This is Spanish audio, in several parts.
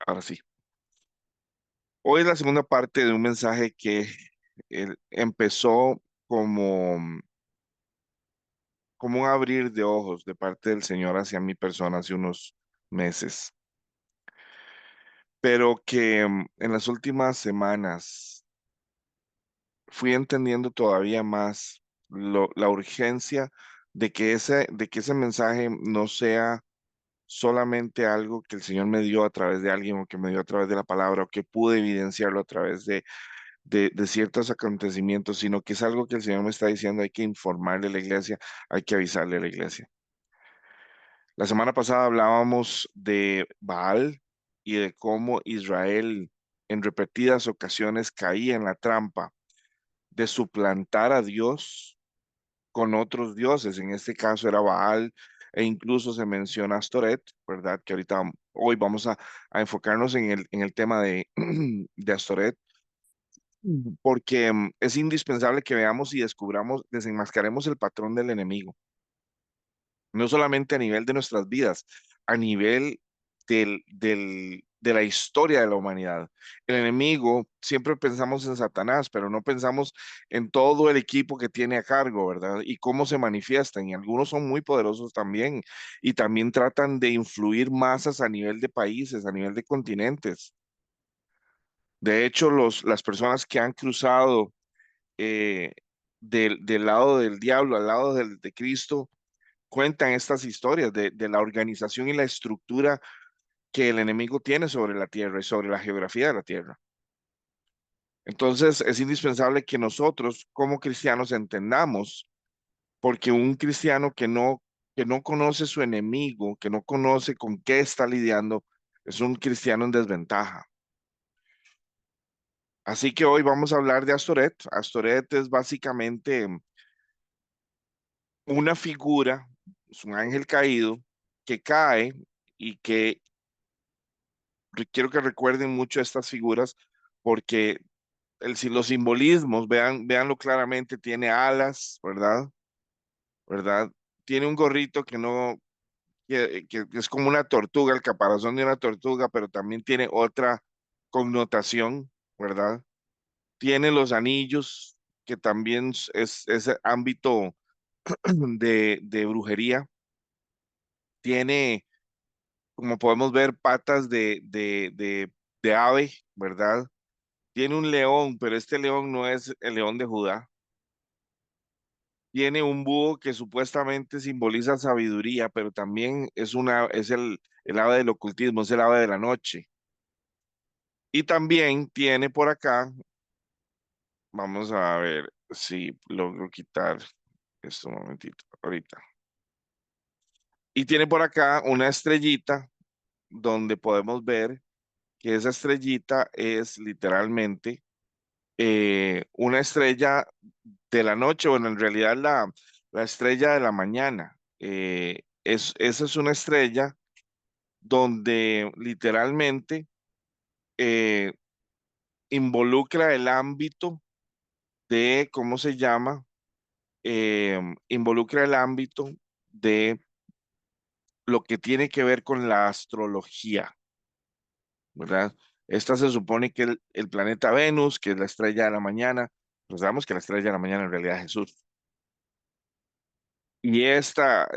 Ahora sí. Hoy es la segunda parte de un mensaje que empezó como un abrir de ojos de parte del Señor hacia mi persona hace unos meses, pero que en las últimas semanas fui entendiendo todavía más la urgencia de que ese mensaje no sea solamente algo que el Señor me dio a través de alguien o que me dio a través de la palabra o que pude evidenciarlo a través de ciertos acontecimientos, sino que es algo que el Señor me está diciendo, hay que informarle a la iglesia, hay que avisarle a la iglesia. La semana pasada hablábamos de Baal y de cómo Israel en repetidas ocasiones caía en la trampa de suplantar a Dios con otros dioses. En este caso era Baal e incluso se menciona Astoret, ¿verdad? Que ahorita, hoy vamos a enfocarnos en el tema de Astoret. Porque es indispensable que veamos y descubramos, desenmascaremos el patrón del enemigo, no solamente a nivel de nuestras vidas, a nivel de la historia de la humanidad. El enemigo, siempre pensamos en Satanás, pero no pensamos en todo el equipo que tiene a cargo, ¿verdad? Y cómo se manifiestan. Y algunos son muy poderosos también, y también tratan de influir masas a nivel de países, a nivel de continentes. De hecho, las personas que han cruzado eh, del lado del diablo al lado de Cristo, cuentan estas historias de la organización y la estructura que el enemigo tiene sobre la tierra y sobre la geografía de la tierra. Entonces, es indispensable que nosotros como cristianos entendamos, porque un cristiano que no conoce su enemigo, que no conoce con qué está lidiando, es un cristiano en desventaja. Así que hoy vamos a hablar de Astoret. Astoret es básicamente una figura, es un ángel caído que cae y que quiero que recuerden mucho estas figuras porque si los simbolismos, véanlo claramente, tiene alas, ¿verdad? ¿Verdad? Tiene un gorrito que no, que es como una tortuga, el caparazón de una tortuga, pero también tiene otra connotación, ¿verdad? Tiene los anillos, que también es ámbito de brujería. Tiene, como podemos ver, patas de ave, ¿verdad? Tiene un león, pero este león no es el león de Judá. Tiene un búho que supuestamente simboliza sabiduría, pero también es el ave del ocultismo, es el ave de la noche. Y también tiene por acá, vamos a ver si logro quitar esto un momentito, ahorita. Y tiene por acá una estrellita donde podemos ver que esa estrellita es literalmente una estrella de la noche, bueno, en realidad la estrella de la mañana. Esa es una estrella donde literalmente eh, involucra el ámbito de, ¿cómo se llama? Involucra el ámbito de lo que tiene que ver con la astrología, ¿verdad? Esta se supone que el planeta Venus, que es la estrella de la mañana, pues sabemos que la estrella de la mañana en realidad es Jesús. Y esta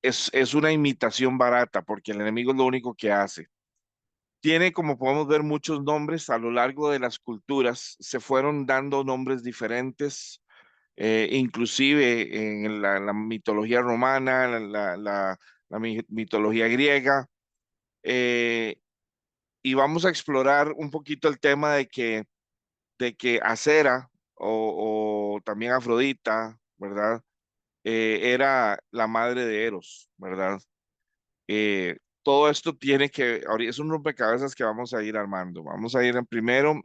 es una imitación barata, porque el enemigo es lo único que hace. Tiene, como podemos ver, muchos nombres a lo largo de las culturas. Se fueron dando nombres diferentes, inclusive en la mitología romana, mitología griega. eh, y vamos a explorar un poquito el tema de que Acera o también Afrodita, ¿verdad? Era la madre de Eros, ¿verdad? Todo esto es un rompecabezas que vamos a ir armando. Vamos a ir primero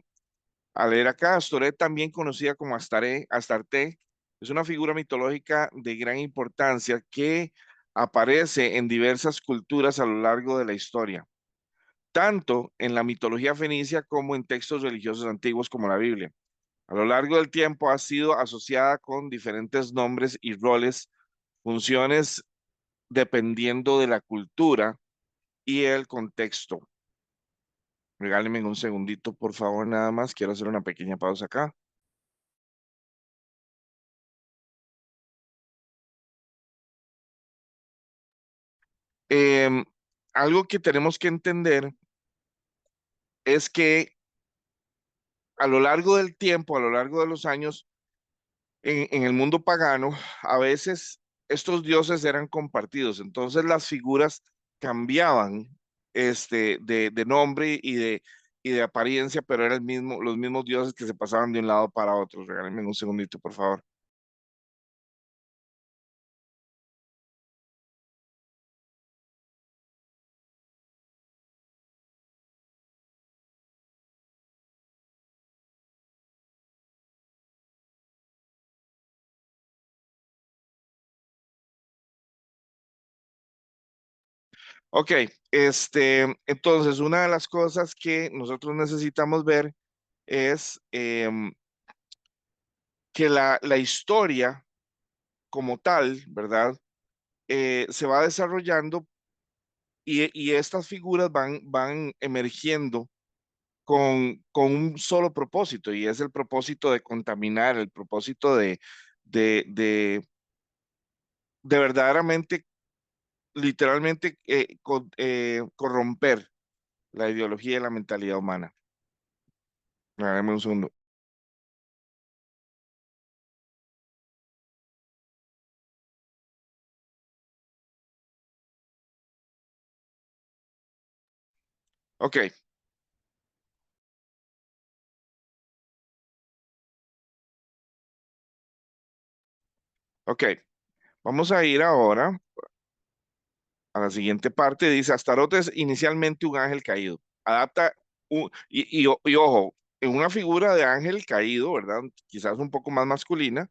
a leer acá. Astoret, también conocida como Astarte, es una figura mitológica de gran importancia que aparece en diversas culturas a lo largo de la historia, tanto en la mitología fenicia como en textos religiosos antiguos como la Biblia. A lo largo del tiempo ha sido asociada con diferentes nombres y roles, funciones dependiendo de la cultura y el contexto. Regálenme un segundito, por favor, nada más. Quiero hacer una pequeña pausa acá. Em, Algo que tenemos que entender es que a lo largo del tiempo, a lo largo de los años, en el mundo pagano, a veces estos dioses eran compartidos, entonces las figuras cambiaban de nombre y de apariencia, pero eran los mismos dioses que se pasaban de un lado para otro. Regálenme un segundito, por favor. Ok, entonces una de las cosas que nosotros necesitamos ver es que la historia como tal, ¿verdad? Se va desarrollando y estas figuras van emergiendo con un solo propósito, y es el propósito de contaminar, el propósito de, de, de verdaderamente, literalmente, corromper la ideología y la mentalidad humana. Dame un segundo. Ok, ok. Vamos a ir ahora a la siguiente parte. Dice, Astaroth es inicialmente un ángel caído. Adapta, y ojo, en una figura de ángel caído, ¿verdad? Quizás un poco más masculina,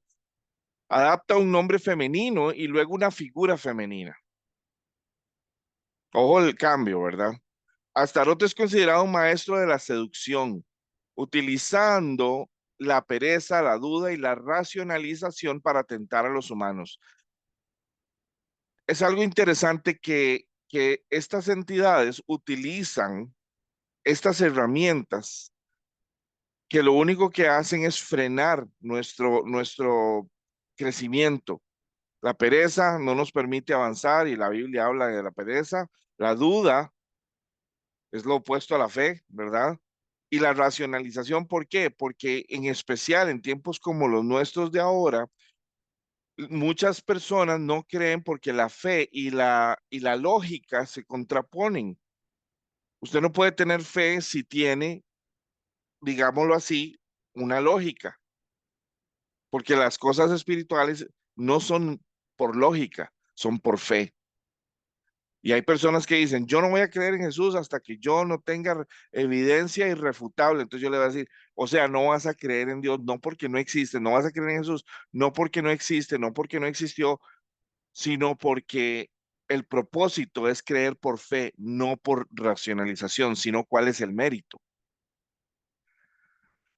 adapta un nombre femenino y luego una figura femenina. Ojo el cambio, ¿verdad? Astaroth es considerado un maestro de la seducción, utilizando la pereza, la duda y la racionalización para tentar a los humanos. Es algo interesante que estas entidades utilizan estas herramientas que lo único que hacen es frenar nuestro crecimiento. La pereza no nos permite avanzar y la Biblia habla de la pereza. La duda es lo opuesto a la fe, ¿verdad? Y la racionalización, ¿por qué? Porque en especial en tiempos como los nuestros de ahora, muchas personas no creen porque la fe y la lógica se contraponen. Usted no puede tener fe si tiene, digámoslo así, una lógica, porque las cosas espirituales no son por lógica, son por fe. Y hay personas que dicen, yo no voy a creer en Jesús hasta que yo no tenga evidencia irrefutable. Entonces yo le voy a decir, o sea, no vas a creer en Dios, no porque no existe, no vas a creer en Jesús, no porque no existe, no porque no existió, sino porque el propósito es creer por fe, no por racionalización, sino cuál es el mérito.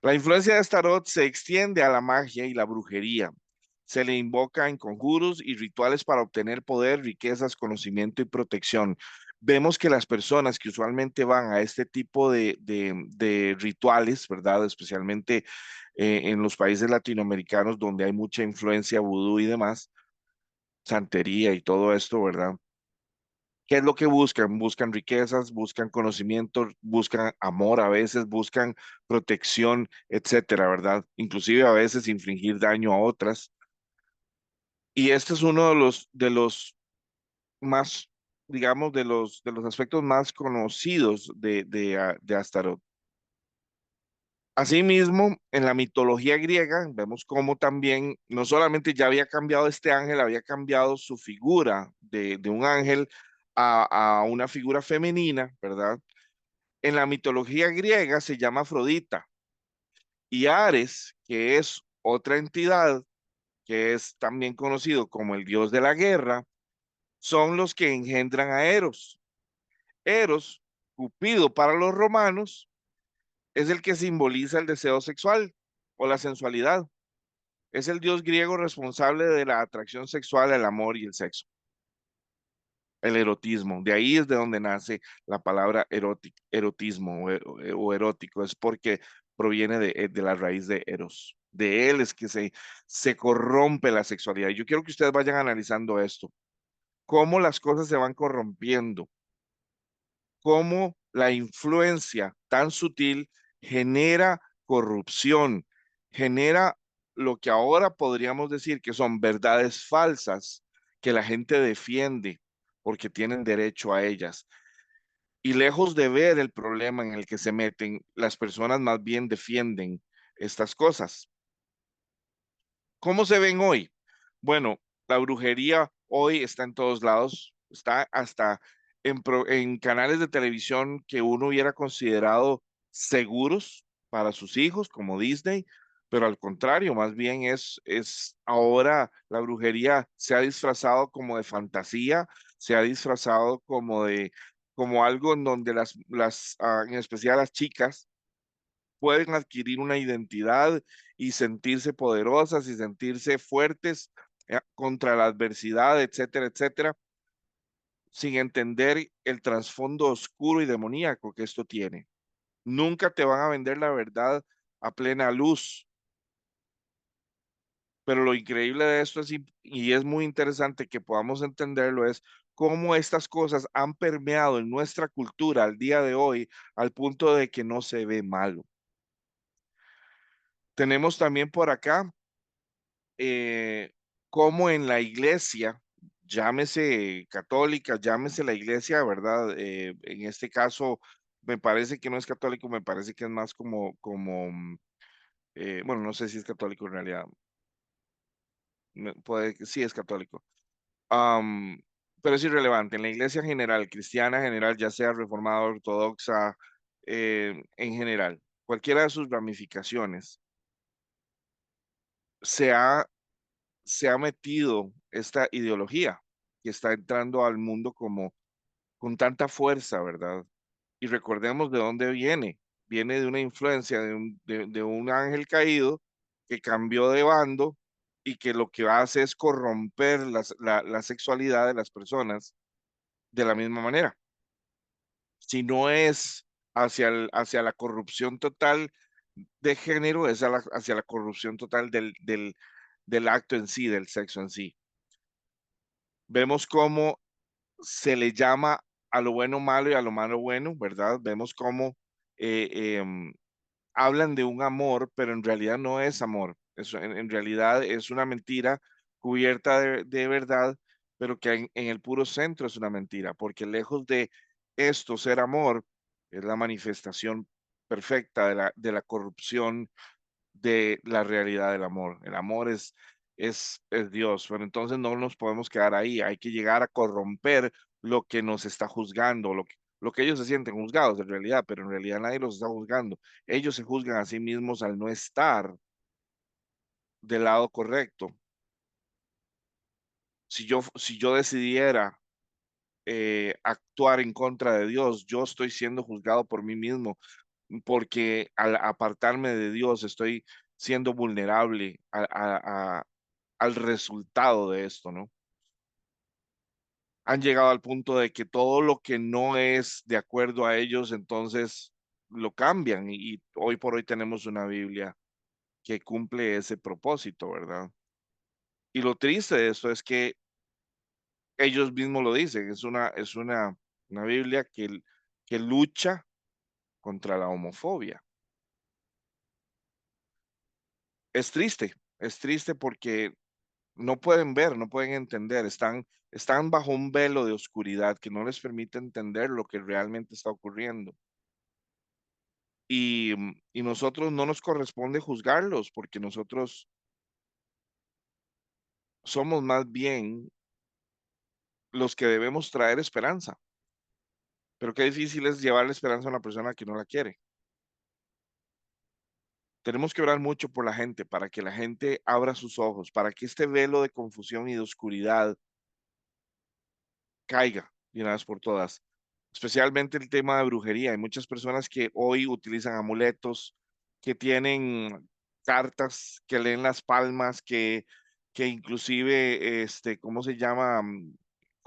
La influencia de Starot se extiende a la magia y la brujería. Se le invoca en conjuros y rituales para obtener poder, riquezas, conocimiento y protección. Vemos que las personas que usualmente van a este tipo de rituales, ¿verdad? Especialmente en los países latinoamericanos donde hay mucha influencia vudú y demás, santería y todo esto, ¿verdad? ¿Qué es lo que buscan? Buscan riquezas, buscan conocimiento, buscan amor a veces, buscan protección, etcétera, ¿verdad? Inclusive a veces infligir daño a otras. Y este es uno de los más, digamos, de los aspectos más conocidos de Astaroth. Asimismo, en la mitología griega vemos cómo también no solamente ya había cambiado este ángel, había cambiado su figura de un ángel a una figura femenina, ¿verdad? En la mitología griega se llama Afrodita y Ares, que es otra entidad que es también conocido como el dios de la guerra, son los que engendran a Eros. Eros, Cupido para los romanos, es el que simboliza el deseo sexual o la sensualidad. Es el dios griego responsable de la atracción sexual, el amor y el sexo. el erotismo. De ahí es de donde nace la palabra erotismo o erótico, es porque proviene de la raíz de eros. De él es que se corrompe la sexualidad. Yo quiero que ustedes vayan analizando esto, cómo las cosas se van corrompiendo, cómo la influencia tan sutil genera corrupción, genera lo que ahora podríamos decir que son verdades falsas que la gente defiende porque tienen derecho a ellas. Y lejos de ver el problema en el que se meten, las personas más bien defienden estas cosas. ¿Cómo se ven hoy? Bueno, la brujería hoy está en todos lados, está hasta en canales de televisión que uno hubiera considerado seguros para sus hijos, como Disney, pero al contrario, más bien es ahora la brujería se ha disfrazado como de fantasía, se ha disfrazado como algo en donde en especial las chicas, pueden adquirir una identidad y sentirse poderosas y sentirse fuertes contra la adversidad, etcétera, etcétera, sin entender el trasfondo oscuro y demoníaco que esto tiene. Nunca te van a vender la verdad a plena luz, pero lo increíble de esto y es muy interesante que podamos entenderlo, es cómo estas cosas han permeado en nuestra cultura al día de hoy al punto de que no se ve malo. Tenemos también por acá como en la iglesia, llámese católica, llámese la iglesia, ¿verdad? En este caso, me parece que no es católico, me parece que es más bueno, no sé si es católico en realidad, puede que sí es católico. Am, pero es irrelevante. En la iglesia general, cristiana general, ya sea reformada, ortodoxa, en general, cualquiera de sus ramificaciones, se ha se ha metido esta ideología que está entrando al mundo como con tanta fuerza, ¿verdad? Y recordemos de dónde viene. Viene de una influencia de un ángel caído que cambió de bando y que lo que hace es corromper la sexualidad de las personas de la misma manera. Si no es hacia la corrupción total de género, es hacia la corrupción total del acto en sí, del sexo en sí. Vemos cómo se le llama a lo bueno malo y a lo malo bueno, ¿verdad? Vemos cómo hablan de un amor, pero en realidad no es amor. En realidad es una mentira cubierta de verdad, pero que en el puro centro es una mentira, porque lejos de esto ser amor, es la manifestación perfecta de la corrupción de la realidad del amor. El amor es Dios, pero entonces no nos podemos quedar ahí. Hay que llegar a corromper lo que nos está juzgando, lo que ellos se sienten juzgados en realidad, pero en realidad nadie los está juzgando. Ellos se juzgan a sí mismos al no estar del lado correcto. Si yo decidiera actuar en contra de Dios, yo estoy siendo juzgado por mí mismo, porque al apartarme de Dios estoy siendo vulnerable al resultado de esto, ¿no? Han llegado al punto de que todo lo que no es de acuerdo a ellos, entonces lo cambian y hoy por hoy tenemos una Biblia que cumple ese propósito, ¿verdad? Y lo triste de esto es que ellos mismos lo dicen, es una Biblia que lucha contra la homofobia. Es triste porque no pueden ver, no pueden entender, están bajo un velo de oscuridad que no les permite entender lo que realmente está ocurriendo. Y nosotros no nos corresponde juzgarlos porque nosotros somos más bien los que debemos traer esperanza. Pero qué difícil es llevar la esperanza a una persona que no la quiere. Tenemos que orar mucho por la gente para que la gente abra sus ojos, para que este velo de confusión y de oscuridad caiga de una vez por todas. Especialmente el tema de brujería. Hay muchas personas que hoy utilizan amuletos, que tienen cartas, que leen las palmas, que inclusive, ¿cómo se llama?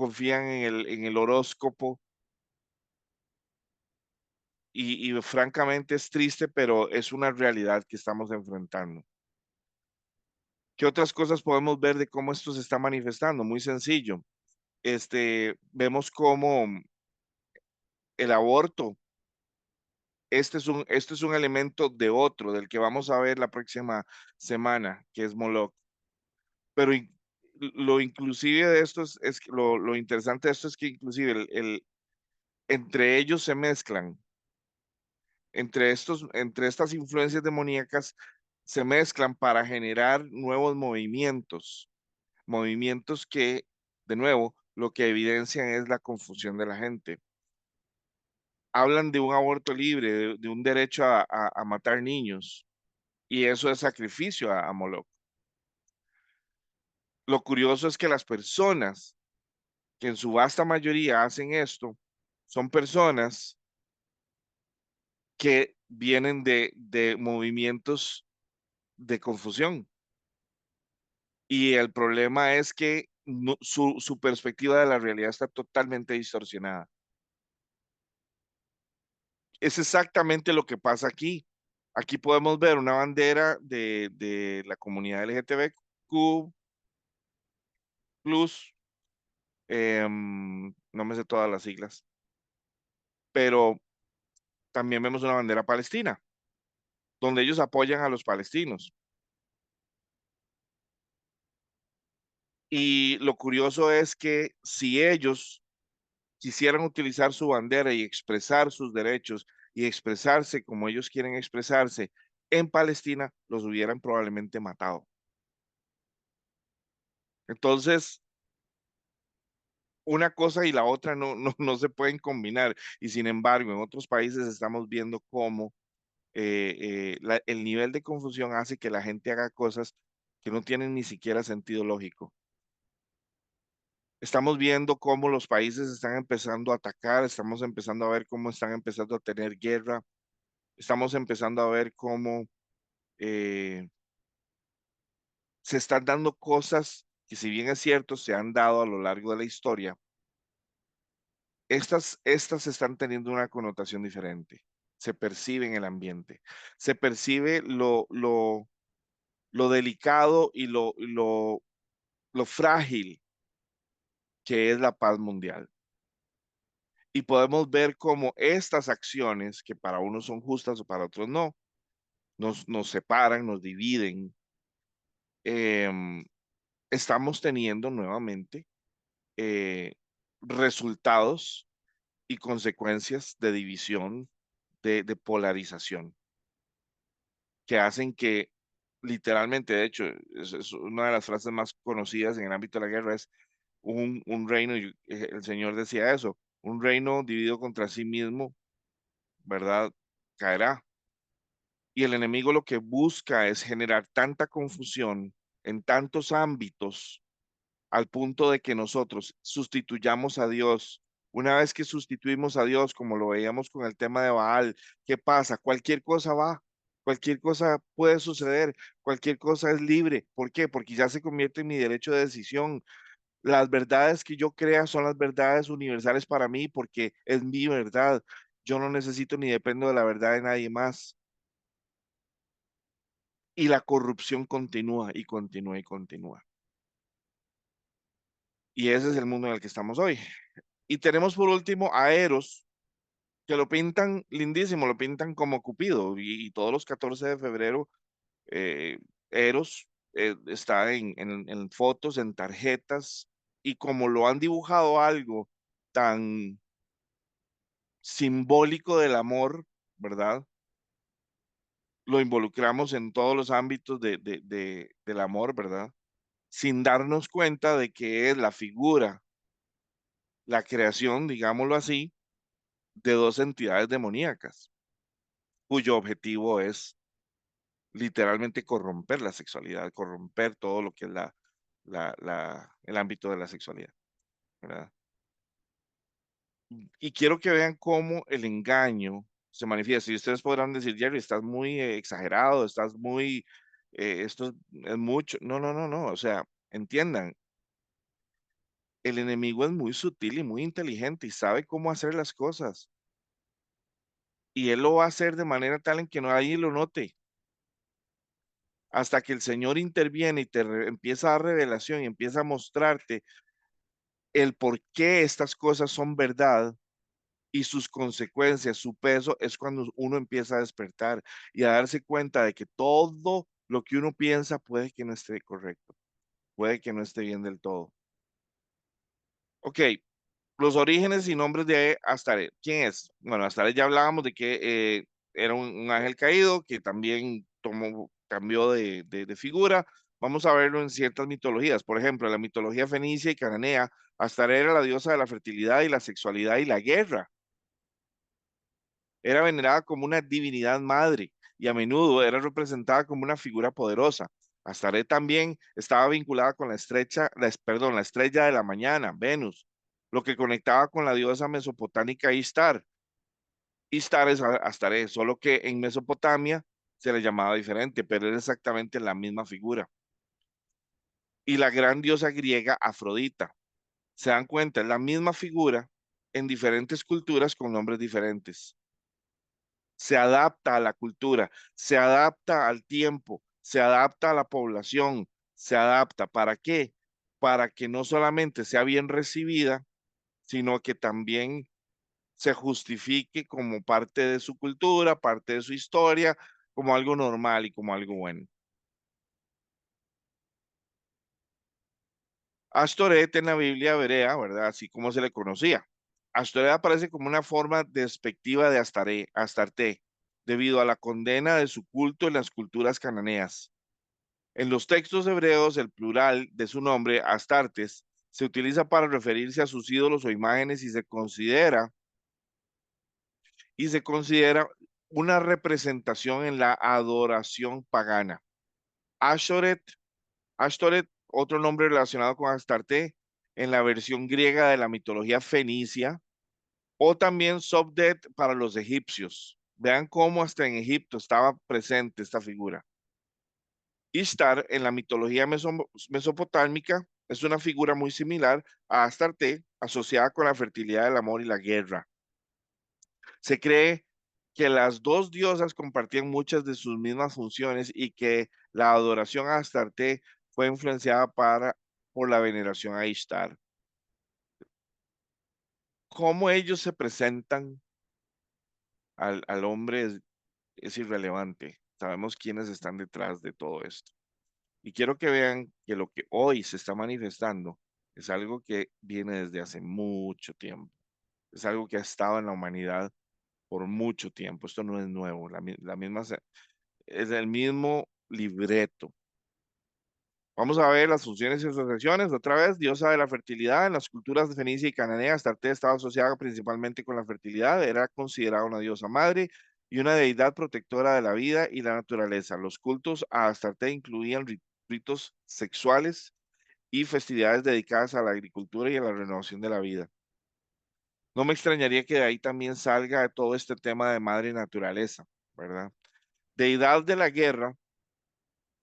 confían en el horóscopo y francamente es triste, pero es una realidad que estamos enfrentando. ¿Qué otras cosas podemos ver de cómo esto se está manifestando? Muy sencillo. Vemos cómo el aborto, este es un elemento de otro, del que vamos a ver la próxima semana, que es Moloch. Pero lo inclusive de esto es que lo interesante de esto es que inclusive entre ellos se mezclan, entre estas influencias demoníacas se mezclan para generar nuevos movimientos que, de nuevo, lo que evidencian es la confusión de la gente. Hablan de un aborto libre, de un derecho a matar niños, y eso es sacrificio a Moloch. Lo curioso es que las personas que en su vasta mayoría hacen esto son personas que vienen de movimientos de confusión. Y el problema es que su perspectiva de la realidad está totalmente distorsionada. Es exactamente lo que pasa aquí. Aquí podemos ver una bandera de la comunidad LGTBQ+, no me sé todas las siglas, pero también vemos una bandera palestina, donde ellos apoyan a los palestinos. Y lo curioso es que si ellos quisieran utilizar su bandera y expresar sus derechos y expresarse como ellos quieren expresarse en Palestina, los hubieran probablemente matado. Entonces, una cosa y la otra no se pueden combinar. Y sin embargo, en otros países estamos viendo cómo el nivel de confusión hace que la gente haga cosas que no tienen ni siquiera sentido lógico. Estamos viendo cómo los países están empezando a atacar, estamos empezando a ver cómo están empezando a tener guerra, estamos empezando a ver cómo eh, se están dando cosas que si bien es cierto, se han dado a lo largo de la historia, estas están teniendo una connotación diferente. Se percibe en el ambiente, se percibe lo delicado y lo frágil que es la paz mundial. Y podemos ver cómo estas acciones, que para unos son justas o para otros no, nos separan, nos dividen. em, Estamos teniendo nuevamente eh, resultados y consecuencias de división, de polarización, que hacen que literalmente, de hecho, es una de las frases más conocidas en el ámbito de la guerra, es un reino, el Señor decía eso, un reino dividido contra sí mismo, ¿verdad? Caerá. Y el enemigo lo que busca es generar tanta confusión en tantos ámbitos al punto de que nosotros sustituyamos a Dios. Una vez que sustituimos a Dios, como lo veíamos con el tema de Baal, ¿qué pasa? Cualquier cosa va, cualquier cosa puede suceder, cualquier cosa es libre. ¿Por qué? Porque ya se convierte en mi derecho de decisión. Las verdades que yo crea son las verdades universales para mí porque es mi verdad. Yo no necesito ni dependo de la verdad de nadie más. Y la corrupción continúa y continúa y continúa. Y ese es el mundo en el que estamos hoy. Y tenemos por último a Eros, que lo pintan lindísimo, lo pintan como Cupido. Y todos los 14 de febrero, eh, Eros está en fotos, en tarjetas, y como lo han dibujado algo tan simbólico del amor, ¿verdad? Lo involucramos en todos los ámbitos del amor, ¿verdad? Sin darnos cuenta de que es la figura, la creación, digámoslo así, de dos entidades demoníacas, cuyo objetivo es literalmente corromper la sexualidad, corromper todo lo que es el ámbito de la sexualidad, ¿verdad? Y quiero que vean cómo el engaño se manifiesta. Y ustedes podrán decir, Jerry, estás muy exagerado, estás muy, esto es mucho. No, no, no, no. O sea, entiendan, el enemigo es muy sutil y muy inteligente y sabe cómo hacer las cosas. Y él lo va a hacer de manera tal en que nadie lo note. Hasta que el Señor interviene y empieza a dar revelación y empieza a mostrarte el por qué estas cosas son verdad y sus consecuencias, su peso, es cuando uno empieza a despertar y a darse cuenta de que todo lo que uno piensa puede que no esté correcto, puede que no esté bien del todo. Ok, los orígenes y nombres de Astaret. ¿Quién es? Bueno, Astaret ya hablábamos de que era un ángel caído que también cambió de figura. Vamos a verlo en ciertas mitologías. Por ejemplo, en la mitología fenicia y cananea, Astaret era la diosa de la fertilidad y la sexualidad y la guerra. Era venerada como una divinidad madre y a menudo era representada como una figura poderosa. Astaret también estaba vinculada con la estrella de la mañana, Venus, lo que conectaba con la diosa mesopotámica Ishtar. Ishtar es Astaret, solo que en Mesopotamia se le llamaba diferente, pero era exactamente la misma figura. Y la gran diosa griega Afrodita. Se dan cuenta, es la misma figura en diferentes culturas con nombres diferentes. Se adapta a la cultura, se adapta al tiempo, se adapta a la población, se adapta. ¿Para qué? Para que no solamente sea bien recibida, sino que también se justifique como parte de su cultura, parte de su historia, como algo normal y como algo bueno. Astoret en la Biblia hebrea, ¿verdad? Así como se le conocía. Astoret aparece como una forma despectiva de Astarte, debido a la condena de su culto en las culturas cananeas. En los textos hebreos, el plural de su nombre, Astartes, se utiliza para referirse a sus ídolos o imágenes y se considera una representación en la adoración pagana. Ashoret, Ashtoret, otro nombre relacionado con Astarte, en la versión griega de la mitología fenicia, o también Sobdet para los egipcios. Vean cómo hasta en Egipto estaba presente esta figura. Ishtar en la mitología mesopotámica es una figura muy similar a Astarte, asociada con la fertilidad, el amor y la guerra. Se cree que las dos diosas compartían muchas de sus mismas funciones y que la adoración a Astarte fue influenciada por la veneración a Ishtar. Cómo ellos se presentan al hombre es irrelevante. Sabemos quiénes están detrás de todo esto. Y quiero que vean que lo que hoy se está manifestando es algo que viene desde hace mucho tiempo. Es algo que ha estado en la humanidad por mucho tiempo. Esto no es nuevo. La misma es el mismo libreto. Vamos a ver las funciones y asociaciones. Otra vez, diosa de la fertilidad. En las culturas de Fenicia y Cananea, Astarte estaba asociada principalmente con la fertilidad. Era considerada una diosa madre y una deidad protectora de la vida y la naturaleza. Los cultos a Astarte incluían ritos sexuales y festividades dedicadas a la agricultura y a la renovación de la vida. No me extrañaría que de ahí también salga todo este tema de madre naturaleza, ¿verdad? Deidad de la guerra,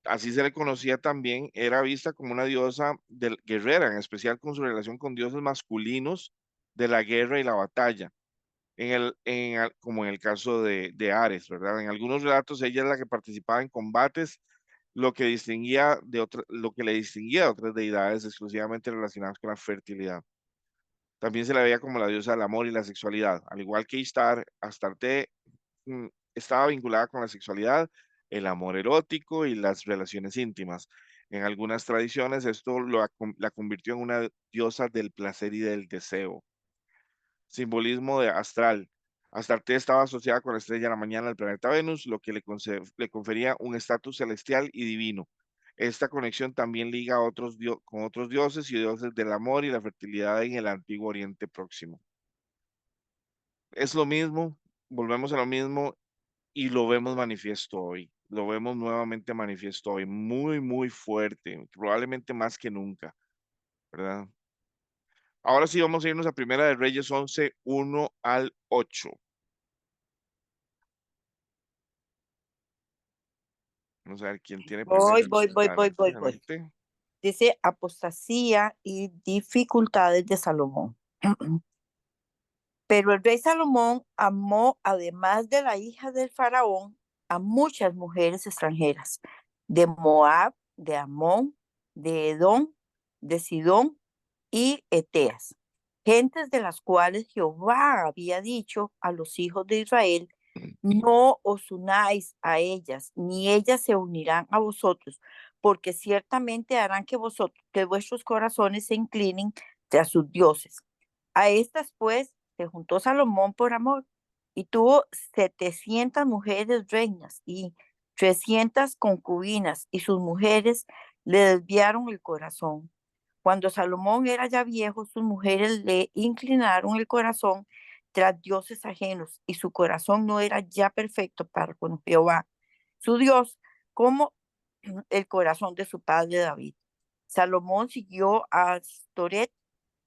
así se le conocía también, era vista como una diosa guerrera, en especial con su relación con dioses masculinos de la guerra y la batalla, como en el caso de Ares, ¿verdad? En algunos relatos ella es la que participaba en combates, lo que le distinguía de otras deidades exclusivamente relacionadas con la fertilidad. También se la veía como la diosa del amor y la sexualidad. Al igual que Ishtar, Astarte estaba vinculada con la sexualidad, el amor erótico y las relaciones íntimas. En algunas tradiciones esto la convirtió en una diosa del placer y del deseo. Simbolismo de astral. Astarte estaba asociada con la estrella de la mañana del planeta Venus, lo que le confería un estatus celestial y divino. Esta conexión también liga con otros dioses y dioses del amor y la fertilidad en el antiguo Oriente Próximo. Es lo mismo, volvemos a lo mismo y lo vemos manifiesto hoy. Lo vemos nuevamente manifiesto hoy, muy, muy fuerte, probablemente más que nunca, ¿verdad? Ahora sí vamos a irnos a Primera de Reyes 11, 1 al 8. Vamos a ver quién tiene Voy, primero. voy, voy, voy, Adelante, voy, voy. adelante. Dice apostasía y dificultades de Salomón. Pero el rey Salomón amó, además de la hija del faraón, a muchas mujeres extranjeras, de Moab, de Amón, de Edom, de Sidón y Eteas, gentes de las cuales Jehová había dicho a los hijos de Israel: no os unáis a ellas, ni ellas se unirán a vosotros, porque ciertamente harán que vuestros corazones se inclinen tras sus dioses. A estas pues se juntó Salomón por amor y tuvo 700 mujeres reinas y 300 concubinas, y sus mujeres le desviaron el corazón. Cuando Salomón era ya viejo, sus mujeres le inclinaron el corazón tras dioses ajenos, y su corazón no era ya perfecto para con Jehová, su Dios, como el corazón de su padre David. Salomón siguió a Astoret,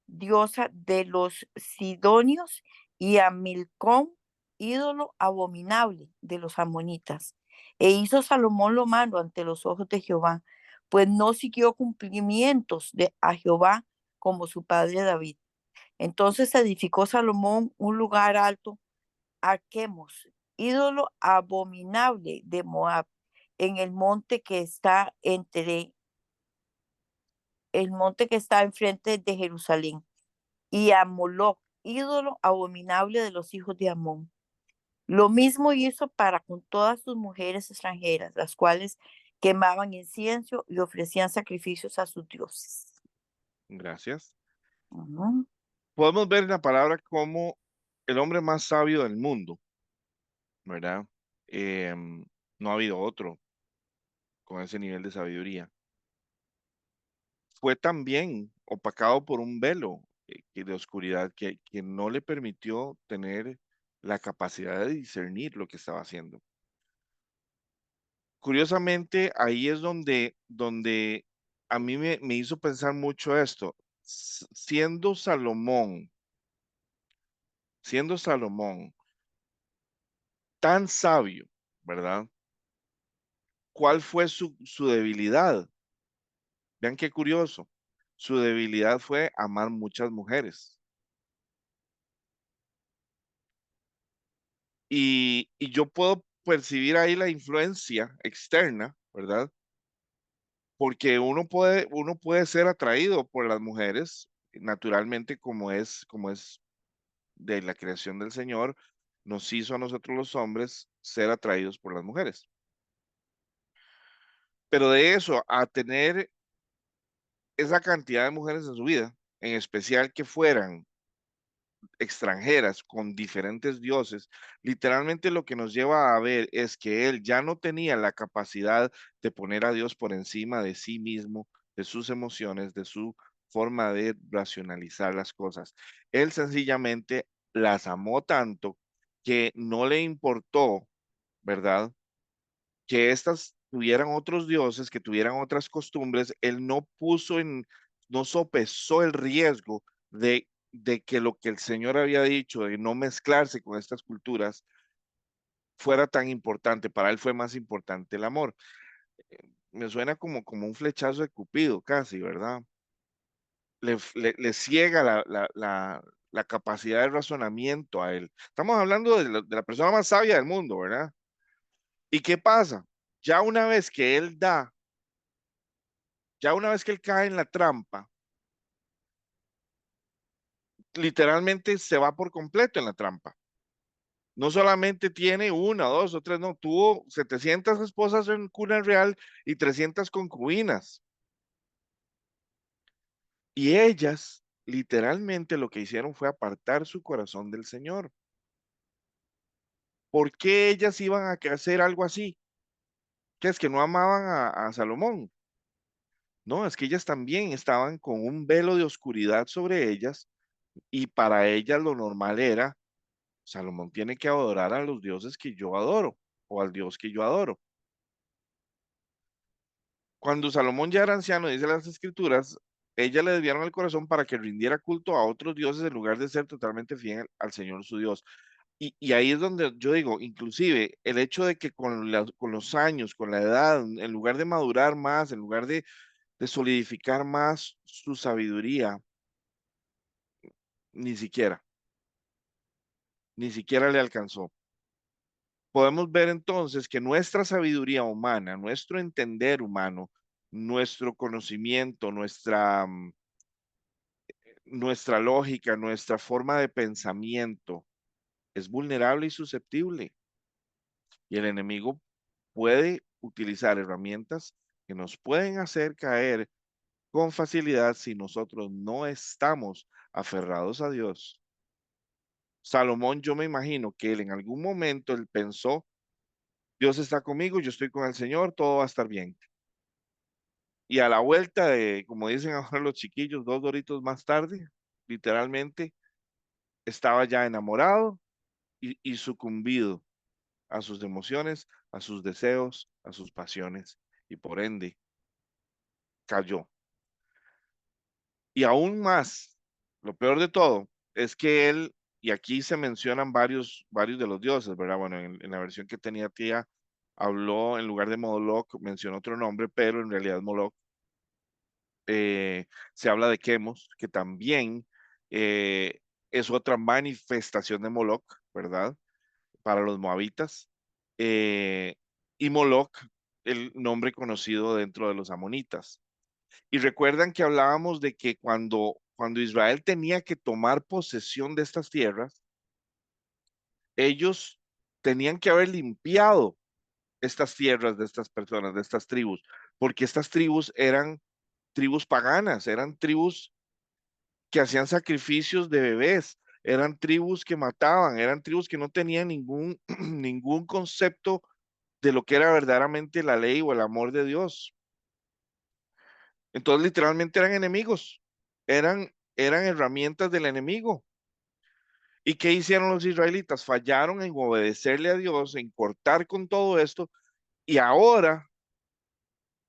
diosa de los sidonios, y a Milcom, ídolo abominable de los amonitas. E hizo Salomón lo malo ante los ojos de Jehová, pues no siguió cumplimientos de a Jehová como su padre David. Entonces edificó Salomón un lugar alto a Quemos, ídolo abominable de Moab, en el monte que está enfrente de Jerusalén, y a Moloc, ídolo abominable de los hijos de Amón. Lo mismo hizo para con todas sus mujeres extranjeras, las cuales quemaban incienso y ofrecían sacrificios a sus dioses. Gracias. Ujú. Podemos ver en la palabra como el hombre más sabio del mundo, ¿verdad? Em, no ha habido otro con ese nivel de sabiduría. Fue también opacado por un velo de oscuridad que no le permitió tener la capacidad de discernir lo que estaba haciendo. Curiosamente, ahí es donde a mí me hizo pensar mucho esto. Siendo Salomón tan sabio, ¿verdad? ¿Cuál fue su debilidad? Vean qué curioso. Su debilidad fue amar muchas mujeres. Y yo puedo percibir ahí la influencia externa, ¿verdad? Porque uno puede ser atraído por las mujeres, naturalmente, como es de la creación del Señor, nos hizo a nosotros los hombres ser atraídos por las mujeres. Pero de eso a tener esa cantidad de mujeres en su vida, en especial que fueran extranjeras con diferentes dioses, literalmente lo que nos lleva a ver es que él ya no tenía la capacidad de poner a Dios por encima de sí mismo, de sus emociones, de su forma de racionalizar las cosas. Él sencillamente las amó tanto que no le importó, ¿verdad? Que éstas tuvieran otros dioses, que tuvieran otras costumbres. Él no sopesó el riesgo de que lo que el Señor había dicho, de no mezclarse con estas culturas, fuera tan importante. Para él fue más importante el amor. Me suena como un flechazo de Cupido, casi, ¿verdad? Le ciega la capacidad de razonamiento a él. Estamos hablando de la persona más sabia del mundo, ¿verdad? ¿Y qué pasa? Ya una vez que él da Ya una vez que él cae en la trampa, literalmente se va por completo en la trampa. No solamente tiene una, dos o tres, no, tuvo 700 esposas en cuna real y 300 concubinas. Y ellas, literalmente, lo que hicieron fue apartar su corazón del Señor. ¿Por qué ellas iban a hacer algo así? ¿Qué es que no amaban a Salomón? No, es que ellas también estaban con un velo de oscuridad sobre ellas y para ellas lo normal era: Salomón tiene que adorar a los dioses que yo adoro o al Dios que yo adoro. Cuando Salomón ya era anciano, dice las escrituras, ella le desviaron el corazón para que rindiera culto a otros dioses en lugar de ser totalmente fiel al Señor su Dios. Y ahí es donde yo digo, inclusive el hecho de que con los años, con la edad, en lugar de madurar más, en lugar de solidificar más su sabiduría, ni siquiera, ni siquiera le alcanzó. Podemos ver entonces que nuestra sabiduría humana, nuestro entender humano, nuestro conocimiento, nuestra lógica, nuestra forma de pensamiento es vulnerable y susceptible. Y el enemigo puede utilizar herramientas que nos pueden hacer caer con facilidad si nosotros no estamos aferrados a Dios. Salomón, yo me imagino que él en algún momento él pensó, Dios está conmigo, yo estoy con el Señor, todo va a estar bien. Y a la vuelta de, como dicen ahora los chiquillos, 2 horitos más tarde, literalmente estaba ya enamorado y sucumbido a sus emociones, a sus deseos, a sus pasiones, y por ende cayó. Y aún más, lo peor de todo es que él, y aquí se mencionan varios de los dioses, ¿verdad? Bueno, en la versión que tenía tía, habló en lugar de Moloch, mencionó otro nombre, pero en realidad Moloch. Se habla de Quemos, que también eh, es otra manifestación de Moloch, ¿verdad? Para los moabitas. Eh, y Moloch, el nombre conocido dentro de los amonitas. Y recuerdan que hablábamos de que cuando Israel tenía que tomar posesión de estas tierras, ellos tenían que haber limpiado estas tierras de estas personas, de estas tribus, porque estas tribus eran tribus paganas, eran tribus que hacían sacrificios de bebés, eran tribus que mataban, eran tribus que no tenían ningún concepto de lo que era verdaderamente la ley o el amor de Dios. Entonces, literalmente eran enemigos, eran herramientas del enemigo. ¿Y qué hicieron los israelitas? Fallaron en obedecerle a Dios, en cortar con todo esto, y ahora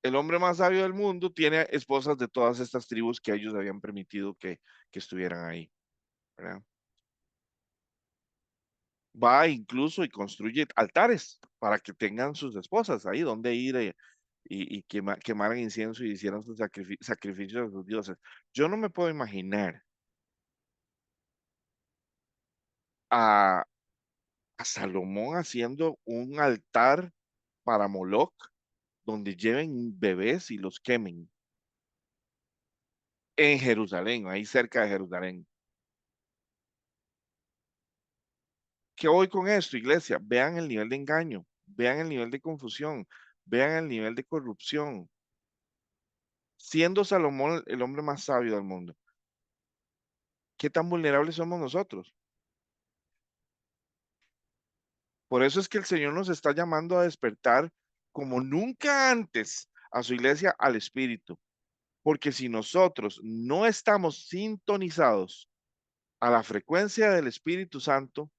el hombre más sabio del mundo tiene esposas de todas estas tribus que ellos habían permitido que estuvieran ahí, ¿verdad? Va incluso y construye altares para que tengan sus esposas ahí donde ir y quemaran incienso y hicieran sus sacrificios a sus dioses. Yo no me puedo imaginar a, a Salomón haciendo un altar para Moloch donde lleven bebés y los quemen en Jerusalén, ahí cerca de Jerusalén. ¿Qué voy con esto, iglesia? Vean el nivel de engaño, vean el nivel de confusión, vean el nivel de corrupción. Siendo Salomón el hombre más sabio del mundo, ¿qué tan vulnerables somos nosotros? Por eso es que el Señor nos está llamando a despertar como nunca antes a su iglesia al Espíritu. Porque si nosotros no estamos sintonizados a la frecuencia del Espíritu Santo,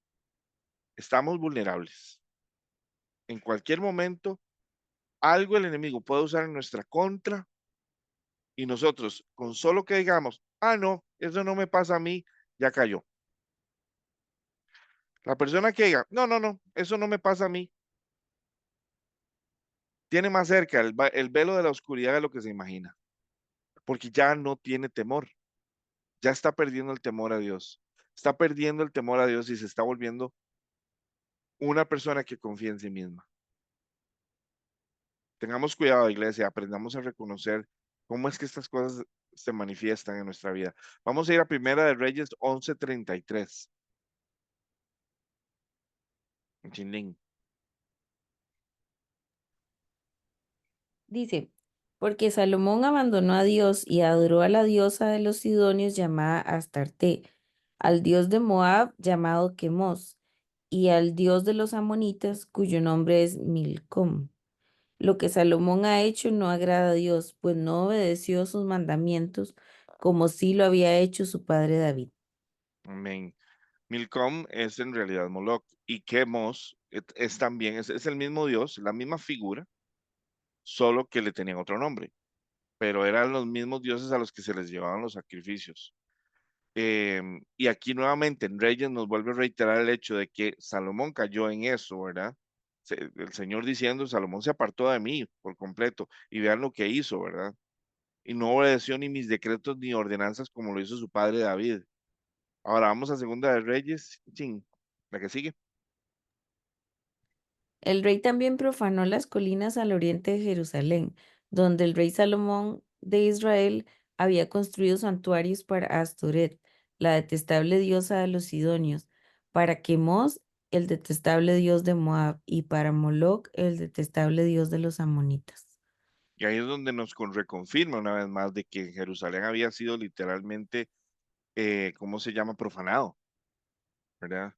estamos vulnerables. En cualquier momento, algo el enemigo puede usar en nuestra contra y nosotros, con solo que digamos, ah, no, eso no me pasa a mí, ya cayó. La persona que diga, no, no, no, eso no me pasa a mí, tiene más cerca el velo de la oscuridad de lo que se imagina, porque ya no tiene temor, ya está perdiendo el temor a Dios, está perdiendo el temor a Dios y se está volviendo una persona que confía en sí misma. Tengamos cuidado, iglesia, aprendamos a reconocer cómo es que estas cosas se manifiestan en nuestra vida. Vamos a ir a Primera de Reyes 11:33. Chinlín. Dice, porque Salomón abandonó a Dios y adoró a la diosa de los sidonios llamada Astarte, al dios de Moab llamado Quemos, y al dios de los amonitas cuyo nombre es Milcom. Lo que Salomón ha hecho no agrada a Dios, pues no obedeció sus mandamientos como sí lo había hecho su padre David. Amén. Milcom es en realidad Moloch y Chemos es también, es el mismo Dios, la misma figura, solo que le tenían otro nombre, pero eran los mismos dioses a los que se les llevaban los sacrificios. Y aquí nuevamente en Reyes nos vuelve a reiterar el hecho de que Salomón cayó en eso, ¿verdad? El Señor diciendo, Salomón se apartó de mí por completo y vean lo que hizo, ¿verdad? y no obedeció ni mis decretos ni ordenanzas como lo hizo su padre David. Ahora vamos a Segunda de Reyes, chin, la que sigue. El rey también profanó las colinas al oriente de Jerusalén, donde el rey Salomón de Israel había construido santuarios para Astoret, la detestable diosa de los sidonios, para Quemos, el detestable dios de Moab, y para Moloc, el detestable dios de los amonitas. Y ahí es donde nos reconfirma una vez más de que Jerusalén había sido literalmente, ¿cómo se llama? Profanado, ¿verdad?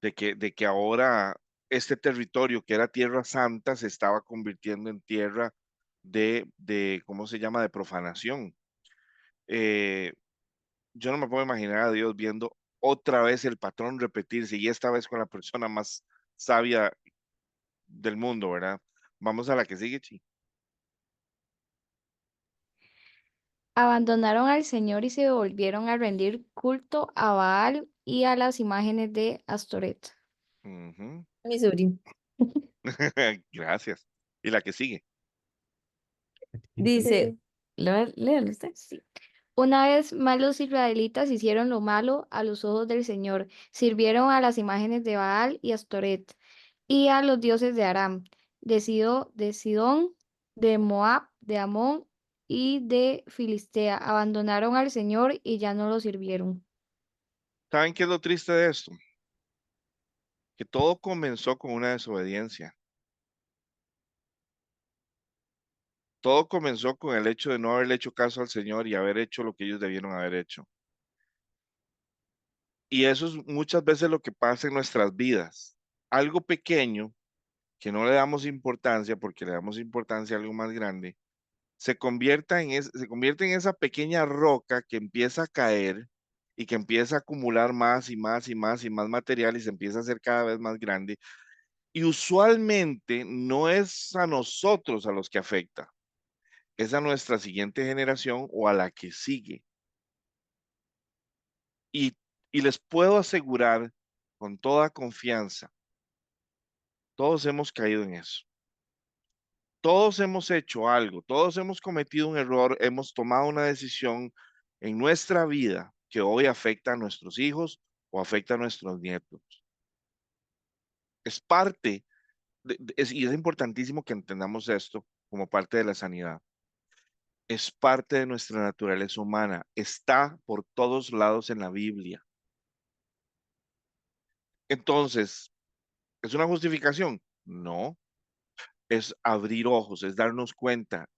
De que ahora este territorio que era tierra santa se estaba convirtiendo en tierra ¿cómo se llama? De profanación. Eh, yo no me puedo imaginar a Dios viendo otra vez el patrón repetirse y esta vez con la persona más sabia del mundo, ¿verdad? Vamos a la que sigue, Chi. Abandonaron al Señor y se volvieron a rendir culto a Baal y a las imágenes de Astoret. Ujú. Mi sobrino. Gracias. Y la que sigue. Dice, léalo usted. Sí. Una vez más los israelitas hicieron lo malo a los ojos del Señor, sirvieron a las imágenes de Baal y Astoret y a los dioses de Aram, de Sidón, de Moab, de Amón y de Filistea. Abandonaron al Señor y ya no lo sirvieron. ¿Saben qué es lo triste de esto? Que todo comenzó con una desobediencia. Todo comenzó con el hecho de no haberle hecho caso al Señor y haber hecho lo que ellos debieron haber hecho. Y eso es muchas veces lo que pasa en nuestras vidas. Algo pequeño que no le damos importancia porque le damos importancia a algo más grande, se convierte en esa pequeña roca que empieza a caer y que empieza a acumular más y más y más y más material y se empieza a hacer cada vez más grande. Y usualmente no es a nosotros a los que afecta, es a nuestra siguiente generación o a la que sigue. Y, y les puedo asegurar con toda confianza, todos hemos caído en eso. Todos hemos hecho algo, todos hemos cometido un error, hemos tomado una decisión en nuestra vida que hoy afecta a nuestros hijos o afecta a nuestros nietos. Es parte, y es importantísimo que entendamos esto como parte de la sanidad. Es parte de nuestra naturaleza humana, está por todos lados en la Biblia. Entonces, ¿es una justificación? No, es abrir ojos, es darnos cuenta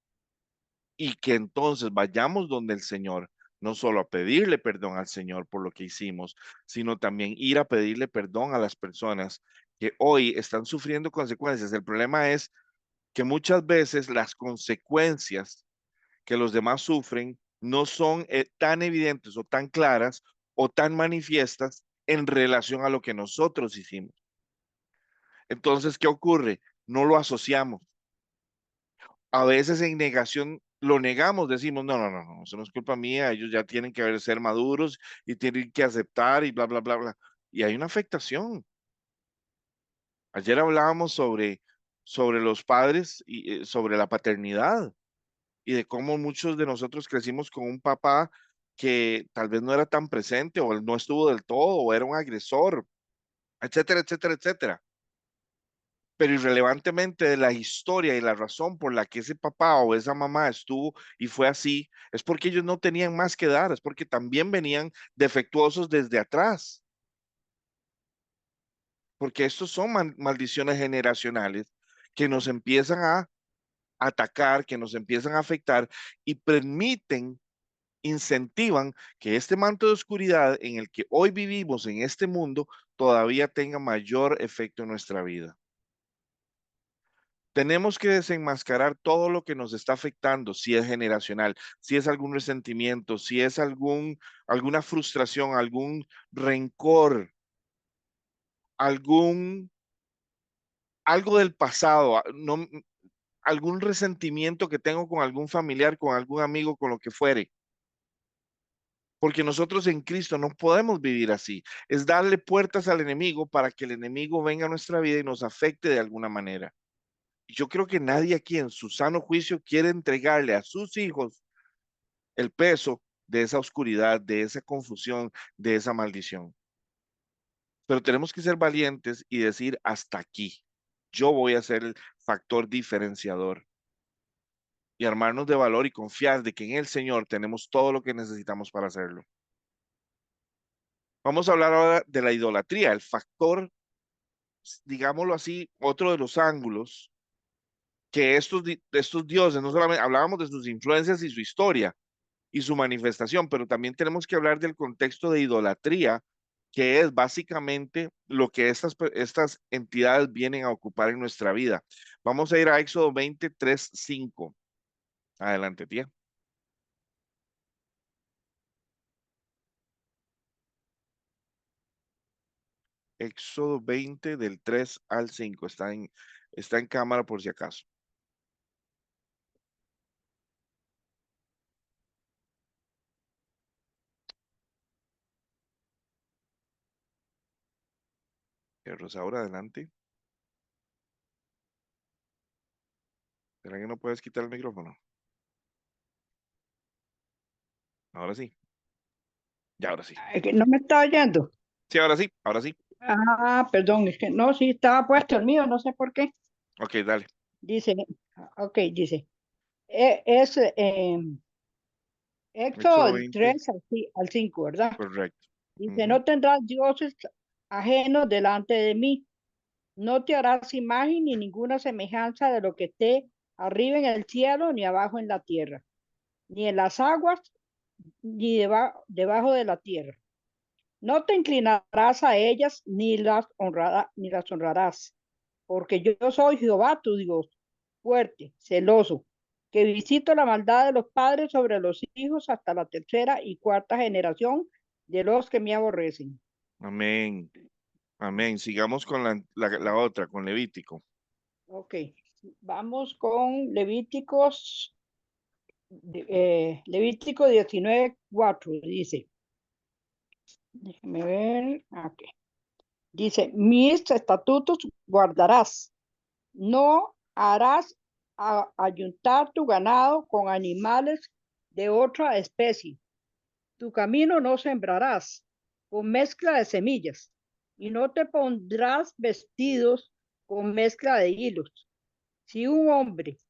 y que entonces vayamos donde el Señor, no solo a pedirle perdón al Señor por lo que hicimos, sino también ir a pedirle perdón a las personas que hoy están sufriendo consecuencias. El problema es que muchas veces las consecuencias que los demás sufren no son tan evidentes o tan claras o tan manifiestas en relación a lo que nosotros hicimos. Entonces, ¿qué ocurre? No lo asociamos. A veces en negación lo negamos, decimos, no, no, no, no, eso no es culpa mía, ellos ya tienen que ser maduros y tienen que aceptar y bla, bla, bla, bla. Y hay una afectación. Ayer hablábamos sobre los padres y sobre la paternidad y de cómo muchos de nosotros crecimos con un papá que tal vez no era tan presente o él no estuvo del todo o era un agresor, etcétera, etcétera, etcétera. Pero irrelevantemente de la historia y la razón por la que ese papá o esa mamá estuvo y fue así, es porque ellos no tenían más que dar, es porque también venían defectuosos desde atrás, porque estos son maldiciones generacionales que nos empiezan a atacar, que nos empiezan a afectar y permiten, incentivan que este manto de oscuridad en el que hoy vivimos en este mundo todavía tenga mayor efecto en nuestra vida. Tenemos que desenmascarar todo lo que nos está afectando, si es generacional, si es algún resentimiento, si es alguna frustración, algún rencor, algún, algo del pasado, no, algún resentimiento que tengo con algún familiar, con algún amigo, con lo que fuere. Porque nosotros en Cristo no podemos vivir así. Es darle puertas al enemigo para que el enemigo venga a nuestra vida y nos afecte de alguna manera. Yo creo que nadie aquí en su sano juicio quiere entregarle a sus hijos el peso de esa oscuridad, de esa confusión, de esa maldición. Pero tenemos que ser valientes y decir hasta aquí. Yo voy a ser el factor diferenciador y armarnos de valor y confiar de que en el Señor tenemos todo lo que necesitamos para hacerlo. Vamos a hablar ahora de la idolatría, el factor, digámoslo así, otro de los ángulos que estos dioses, no solamente hablábamos de sus influencias y su historia y su manifestación, pero también tenemos que hablar del contexto de idolatría, que es básicamente lo que estas entidades vienen a ocupar en nuestra vida. Vamos a ir a Éxodo 23:5. Adelante, tía. Éxodo 20 del 3 al 5. Está en cámara por si acaso. Rosaura, adelante. ¿Será que no puedes quitar el micrófono? Ahora sí. Ya, ahora sí. Es que no me está oyendo. Sí, ahora sí, ahora sí. Ah, perdón, es que no, sí estaba puesto el mío, no sé por qué. Ok, dale. Dice, ok, dice, es Éxodo Éxodo del 20, 3 al 5, ¿verdad? correcto. Dice, Ujú. no tendrás dioses ajenos delante de mí, no te harás imagen ni ninguna semejanza de lo que esté arriba en el cielo, ni abajo en la tierra, ni en las aguas, ni debajo de la tierra. No te inclinarás a ellas, ni las honrarás, porque yo soy Jehová tu Dios, fuerte, celoso, que visito la maldad de los padres sobre los hijos hasta la tercera y cuarta generación de los que me aborrecen. Amén. Amén. Sigamos con la otra, con Levítico. Ok, vamos con Levítico 19:4, dice, déjeme ver, ok. Dice, mis estatutos guardarás. No harás ayuntar tu ganado con animales de otra especie. Tu camino no sembrarás con mezcla de semillas, y no te pondrás vestidos con mezcla de hilos. Si un hombre,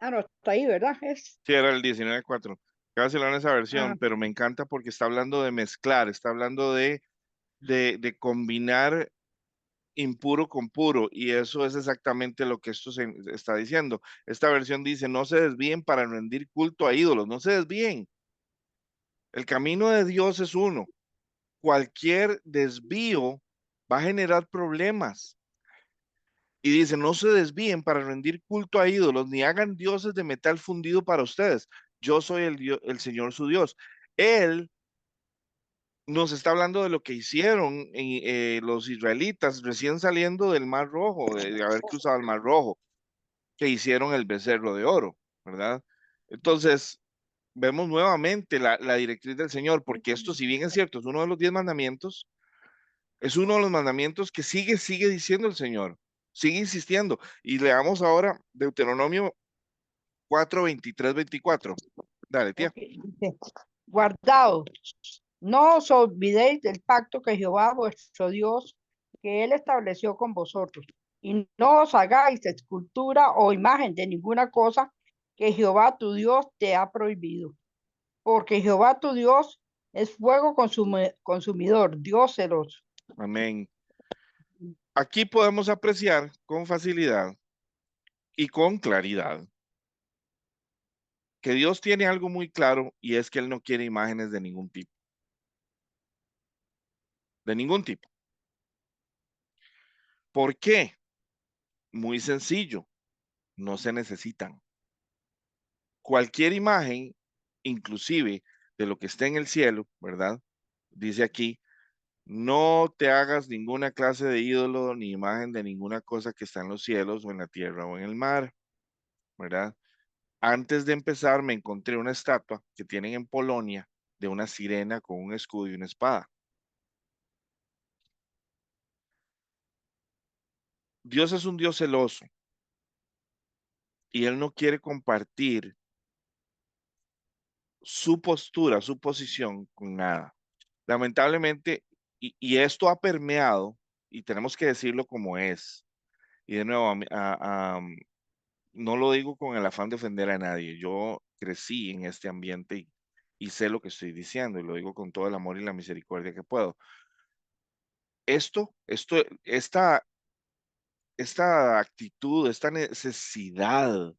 no, está ahí, ¿verdad? Sí, era el 19:4. Casi en esa Ah, versión, pero me encanta porque está hablando de mezclar, está hablando de combinar impuro con puro, y eso es exactamente lo que esto se está diciendo. Esta versión dice, no se desvíen para rendir culto a ídolos, no se desvíen. El camino de Dios es uno. Cualquier desvío va a generar problemas. Y dice, no se desvíen para rendir culto a ídolos, ni hagan dioses de metal fundido para ustedes. Yo soy el Señor su Dios. Él nos está hablando de lo que hicieron los israelitas recién saliendo del Mar Rojo, de haber cruzado el Mar Rojo, que hicieron el becerro de oro, ¿verdad? Entonces, vemos nuevamente la directriz del Señor, porque esto, si bien es cierto, es uno de los 10 mandamientos, es uno de los mandamientos que sigue diciendo el Señor, sigue insistiendo. Y leamos ahora Deuteronomio 4:23-24. Dale, tía. ok, dice, guardado, no os olvidéis del pacto que Jehová vuestro Dios, que él estableció con vosotros, y no os hagáis escultura o imagen de ninguna cosa que Jehová tu Dios te ha prohibido, porque Jehová tu Dios es fuego consumidor, Dios celoso. Amén. Aquí podemos apreciar con facilidad y con claridad que Dios tiene algo muy claro, y es que Él no quiere imágenes de ningún tipo, de ningún tipo. ¿Por qué? Muy sencillo, no se necesitan. Cualquier imagen, inclusive de lo que esté en el cielo, ¿verdad? Dice aquí, no te hagas ninguna clase de ídolo ni imagen de ninguna cosa que está en los cielos o en la tierra o en el mar, ¿verdad? Antes de empezar me encontré una estatua que tienen en Polonia de una sirena con un escudo y una espada. Dios es un Dios celoso y Él no quiere compartir su postura, su posición con nada. Lamentablemente, y esto ha permeado, y tenemos que decirlo como es, y de nuevo, no lo digo con el afán de ofender a nadie, yo crecí en este ambiente y sé lo que estoy diciendo, y lo digo con todo el amor y la misericordia que puedo. Esta actitud, esta necesidad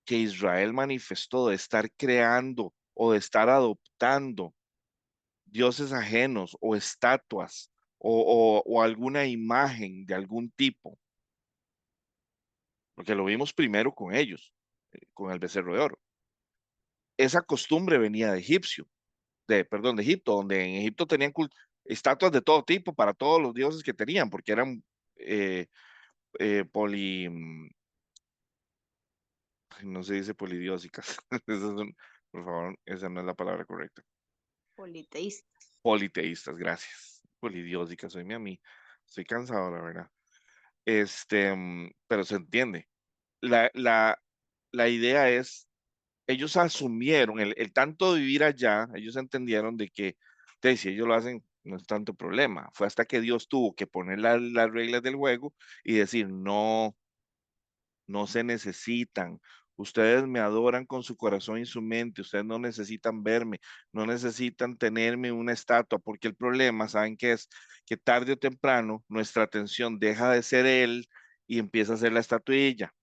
que Israel manifestó de estar creando o de estar adoptando dioses ajenos o estatuas o alguna imagen de algún tipo, porque lo vimos primero con ellos, con el becerro de oro. Esa costumbre venía perdón, de Egipto, donde en Egipto tenían estatuas de todo tipo para todos los dioses que tenían, porque eran eh, poli, no se dice polidiósicas, por favor, esa no es la palabra correcta. Politeístas. Politeístas, gracias. Polidiósicas, soy a mí. Estoy cansado, la verdad. Pero se entiende. La, la, la idea es, ellos asumieron el tanto de vivir allá, ellos entendieron de que si ellos lo hacen, no es tanto problema. Fue hasta que Dios tuvo que poner las reglas del juego y decir, no, no se necesitan. Ustedes me adoran con su corazón y su mente. Ustedes no necesitan verme, no necesitan tenerme una estatua, porque el problema, ¿saben qué es? Que tarde o temprano nuestra atención deja de ser Él y empieza a ser la estatuilla.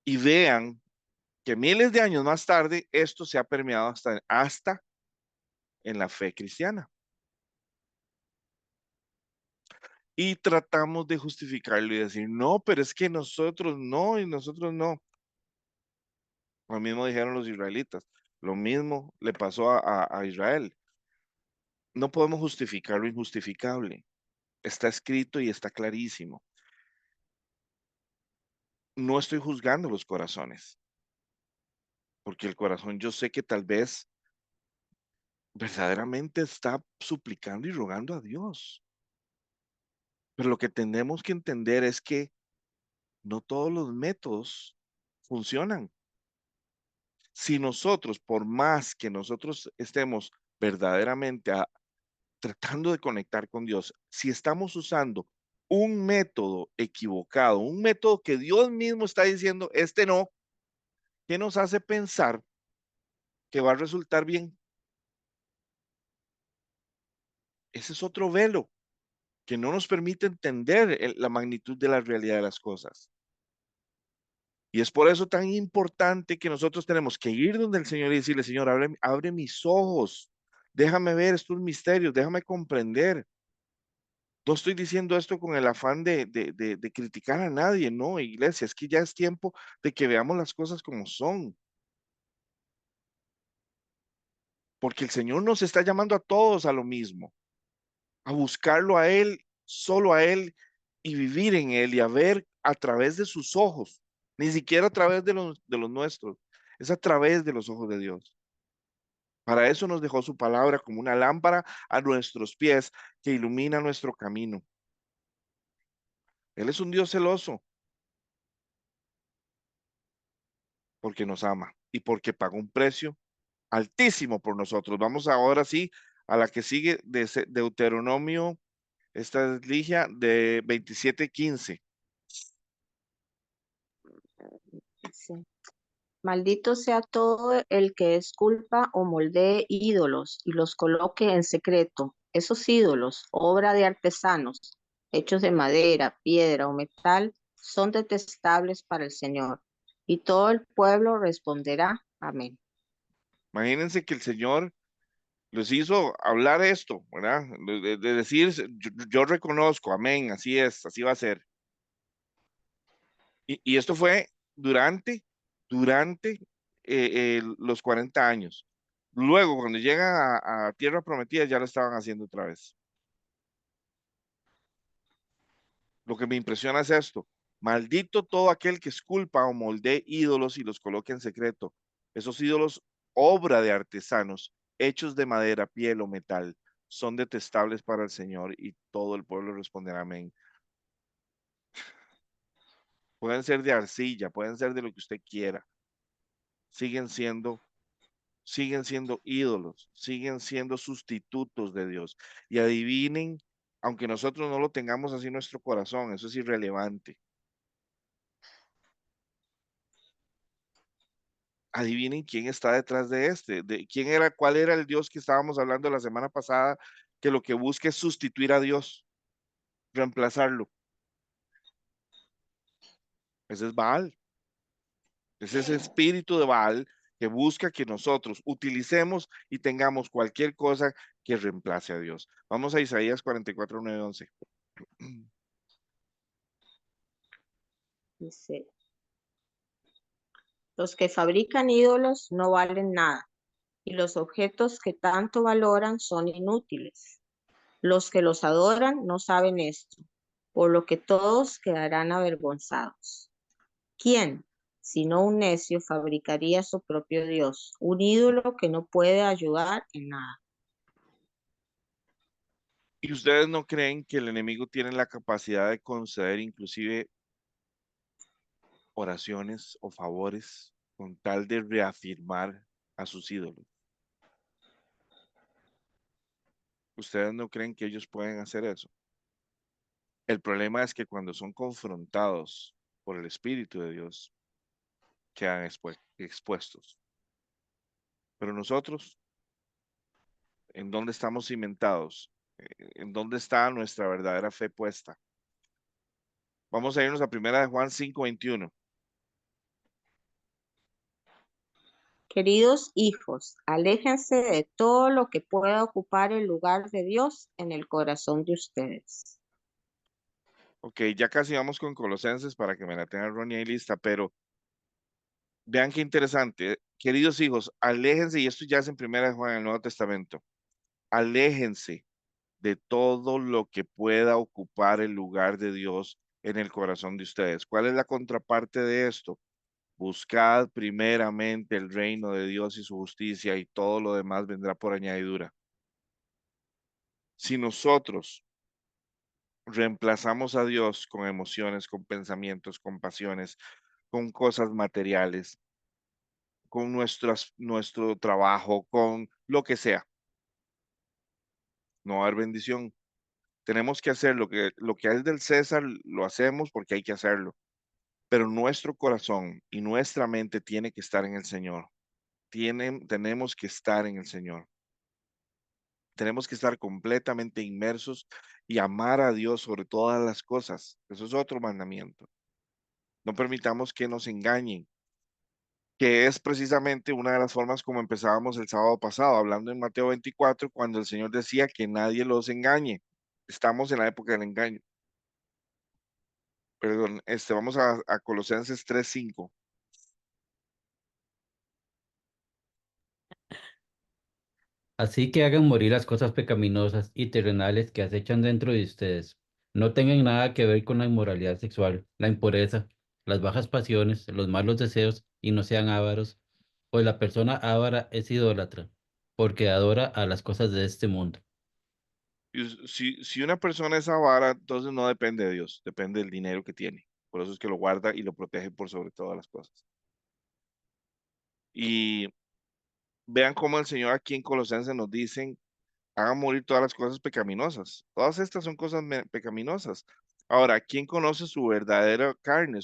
Y vean que miles de años más tarde esto se ha permeado hasta en la fe cristiana. Y tratamos de justificarlo y decir, no, pero es que nosotros no, y nosotros no. Lo mismo dijeron los israelitas. Lo mismo le pasó a Israel. No podemos justificar lo injustificable. Está escrito y está clarísimo. No estoy juzgando los corazones, porque el corazón yo sé que tal vez verdaderamente está suplicando y rogando a Dios. Pero lo que tenemos que entender es que no todos los métodos funcionan. Si nosotros, por más que nosotros estemos verdaderamente tratando de conectar con Dios, si estamos usando un método equivocado, un método que Dios mismo está diciendo, este no, ¿qué nos hace pensar que va a resultar bien? Ese es otro velo que no nos permite entender la magnitud de la realidad de las cosas. Y es por eso tan importante que nosotros tenemos que ir donde el Señor y decirle, Señor, abre mis ojos, déjame ver estos misterios, déjame comprender. No estoy diciendo esto con el afán de criticar a nadie, no, iglesia, es que ya es tiempo de que veamos las cosas como son, porque el Señor nos está llamando a todos a lo mismo, a buscarlo a Él, solo a Él, y vivir en Él y a ver a través de sus ojos, ni siquiera a través de los nuestros, es a través de los ojos de Dios. Para eso nos dejó su palabra como una lámpara a nuestros pies que ilumina nuestro camino. Él es un Dios celoso porque nos ama y porque pagó un precio altísimo por nosotros. Vamos ahora sí a la que sigue de Deuteronomio, esta es Ligia, de 27:15. Sí. Maldito sea todo el que esculpa o moldee ídolos y los coloque en secreto. Esos ídolos, obra de artesanos, hechos de madera, piedra o metal, son detestables para el Señor. Y todo el pueblo responderá, amén. Imagínense que el Señor les hizo hablar esto, ¿verdad? De decir, yo reconozco, amén, así es, así va a ser. Y esto fue durante los 40 años. Luego, cuando llegan a Tierra Prometida, ya lo estaban haciendo otra vez. Lo que me impresiona es esto. Maldito todo aquel que esculpa o moldee ídolos y los coloque en secreto. Esos ídolos, obra de artesanos, hechos de madera, piel o metal, son detestables para el Señor y todo el pueblo responderá amén. Pueden ser de arcilla, pueden ser de lo que usted quiera. siguen siendo ídolos, siguen siendo sustitutos de Dios. Y adivinen, aunque nosotros no lo tengamos así en nuestro corazón, eso es irrelevante. Adivinen quién está detrás de cuál era el Dios que estábamos hablando la semana pasada, que lo que busca es sustituir a Dios, reemplazarlo. Ese es Baal. Es ese espíritu de Baal que busca que nosotros utilicemos y tengamos cualquier cosa que reemplace a Dios. Vamos a Isaías 44, 9, 11. Dice, los que fabrican ídolos no valen nada, y los objetos que tanto valoran son inútiles. Los que los adoran no saben esto, por lo que todos quedarán avergonzados. ¿Quién, sino un necio, fabricaría su propio Dios, un ídolo que no puede ayudar en nada? ¿Y ustedes no creen que el enemigo tiene la capacidad de conceder inclusive oraciones o favores con tal de reafirmar a sus ídolos? ¿Ustedes no creen que ellos pueden hacer eso? El problema es que cuando son confrontados por el Espíritu de Dios, quedan expuestos. Pero nosotros, ¿en dónde estamos cimentados? ¿En dónde está nuestra verdadera fe puesta? Vamos a irnos a 1 Juan 5:21. Queridos hijos, aléjense de todo lo que pueda ocupar el lugar de Dios en el corazón de ustedes. Ok, ya casi vamos con Colosenses para que me la tenga Ronnie ahí lista, pero vean qué interesante. Queridos hijos, aléjense, y esto ya es en 1 Juan en el Nuevo Testamento, aléjense de todo lo que pueda ocupar el lugar de Dios en el corazón de ustedes. ¿Cuál es la contraparte de esto? Buscad primeramente el reino de Dios y su justicia, y todo lo demás vendrá por añadidura. Si nosotros reemplazamos a Dios con emociones, con pensamientos, con pasiones, con cosas materiales, con nuestro trabajo, con lo que sea, no va a haber bendición. Tenemos que hacer lo que es del César, lo hacemos porque hay que hacerlo. Pero nuestro corazón y nuestra mente tiene que estar en el Señor. Tenemos que estar en el Señor. Tenemos que estar completamente inmersos y amar a Dios sobre todas las cosas. Eso es otro mandamiento. No permitamos que nos engañen, que es precisamente una de las formas como empezábamos el sábado pasado, hablando en Mateo 24, cuando el Señor decía que nadie los engañe. Estamos en la época del engaño. Perdón, vamos a Colosenses 3:5. Así que hagan morir las cosas pecaminosas y terrenales que acechan dentro de ustedes. No tengan nada que ver con la inmoralidad sexual, la impureza, las bajas pasiones, los malos deseos, y no sean ávaros, pues la persona avara es idólatra, porque adora a las cosas de este mundo. Si una persona es avara, entonces no depende de Dios, depende del dinero que tiene. Por eso es que lo guarda y lo protege por sobre todas las cosas. Y vean cómo el Señor aquí en Colosenses nos dicen, hagan morir todas las cosas pecaminosas. Todas estas son cosas pecaminosas. Ahora, ¿quién conoce su verdadera carne,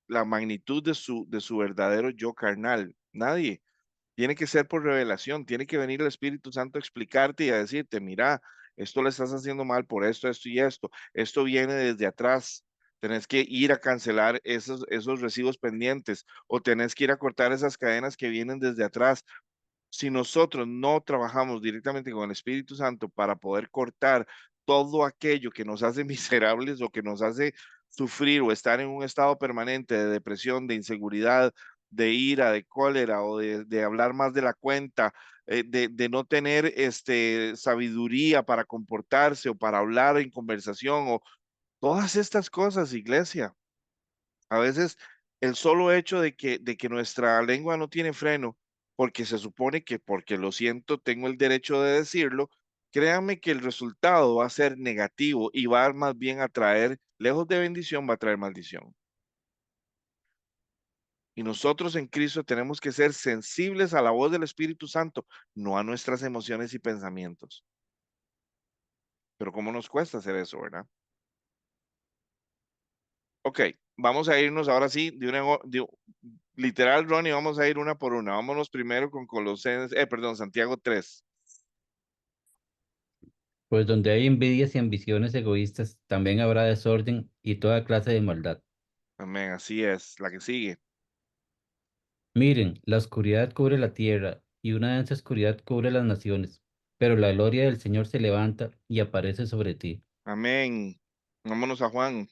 la magnitud de su verdadero yo carnal? Nadie. Tiene que ser por revelación, tiene que venir el Espíritu Santo a explicarte y a decirte, mira, esto le estás haciendo mal por esto, esto y esto. Esto viene desde atrás. Tenés que ir a cancelar esos recibos pendientes, o tenés que ir a cortar esas cadenas que vienen desde atrás. Si nosotros no trabajamos directamente con el Espíritu Santo para poder cortar todo aquello que nos hace miserables o que nos hace sufrir o estar en un estado permanente de depresión, de inseguridad, de ira, de cólera, o de hablar más de la cuenta, de no tener sabiduría para comportarse o para hablar en conversación, o todas estas cosas, iglesia. A veces el solo hecho de que nuestra lengua no tiene freno, porque se supone que porque lo siento, tengo el derecho de decirlo, créanme que el resultado va a ser negativo y va más bien a traer, lejos de bendición, va a traer maldición. Y nosotros en Cristo tenemos que ser sensibles a la voz del Espíritu Santo, no a nuestras emociones y pensamientos. Pero ¿cómo nos cuesta hacer eso, verdad? Ok, vamos a irnos ahora sí, literal, Ronnie, vamos a ir una por una. Vámonos primero con Santiago 3. Pues donde hay envidias y ambiciones egoístas, también habrá desorden y toda clase de maldad. Amén, así es. La que sigue. Miren, la oscuridad cubre la tierra y una densa oscuridad cubre las naciones, pero la gloria del Señor se levanta y aparece sobre ti. Amén. Vámonos a Juan.